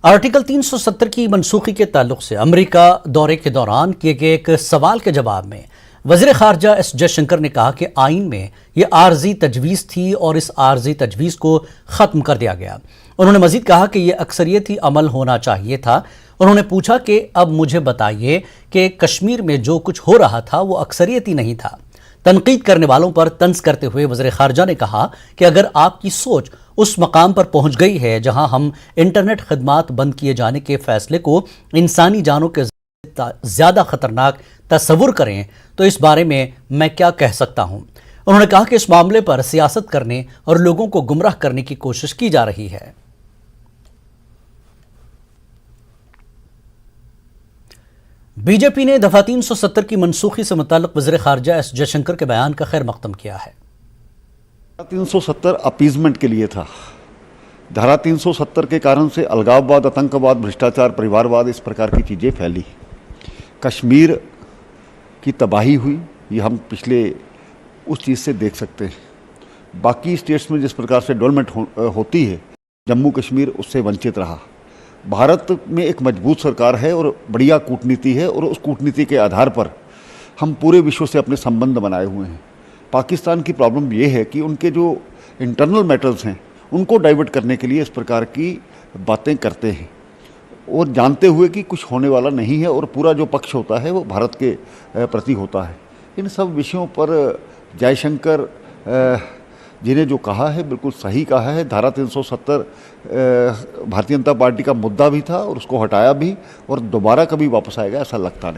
Article 370 की मनसूखी के ताल्लुक से अमेरिका दौरे के दौरान किए गए एक सवाल के जवाब में वज़ीर ख़ारजा एस जयशंकर ने कहा कि आइन में यह आर्जी तजवीज़ थी और इस आर्जी तजवीज़ को ख़त्म कर दिया गया। उन्होंने मज़ीद कहा कि यह अक्सरियती अमल होना चाहिए था। उन्होंने पूछा कि अब मुझे बताइए कि कश्मीर में जो कुछ हो रहा था वो अक्सरियती नहीं था। तनकीद करने वालों पर तंज करते हुए वज़ीर ख़ारजा ने कहा कि अगर आपकी सोच उस मकाम पर पहुंच गई है जहां हम इंटरनेट खदमात बंद किए जाने के फैसले को इंसानी जानों के ज़्यादा ख़तरनाक तस्वुर करें तो इस बारे में मैं क्या कह सकता हूं। उन्होंने कहा कि इस मामले पर सियासत करने और लोगों को गुमराह करने की कोशिश की जा रही है। बीजेपी ने दफा 370 की मनसूखी से मुताल्लिक वज़ीर ख़ारजा एस जयशंकर के बयान का खैर मकदम किया है। 370 अपीजमेंट के लिए था। धारा 370 के कारण से अलगाववाद, आतंकवाद, भ्रष्टाचार, परिवारवाद, इस प्रकार की चीज़ें फैली। कश्मीर की तबाही हुई, ये हम पिछले उस चीज़ से देख सकते हैं। बाकी स्टेट्स में जिस प्रकार से डेवलपमेंट होती है, जम्मू कश्मीर उससे वंचित रहा। भारत में एक मजबूत सरकार है और बढ़िया कूटनीति है और उस कूटनीति के आधार पर हम पूरे विश्व से अपने संबंध बनाए हुए हैं। पाकिस्तान की प्रॉब्लम ये है कि उनके जो इंटरनल मैटर्स हैं उनको डाइवर्ट करने के लिए इस प्रकार की बातें करते हैं और जानते हुए कि कुछ होने वाला नहीं है और पूरा जो पक्ष होता है वो भारत के प्रति होता है। इन सब विषयों पर जयशंकर जिन्हें जो कहा है बिल्कुल सही कहा है। धारा 370 भारतीय जनता पार्टी का मुद्दा भी था और उसको हटाया भी और दोबारा कभी वापस आएगा ऐसा लगता नहीं।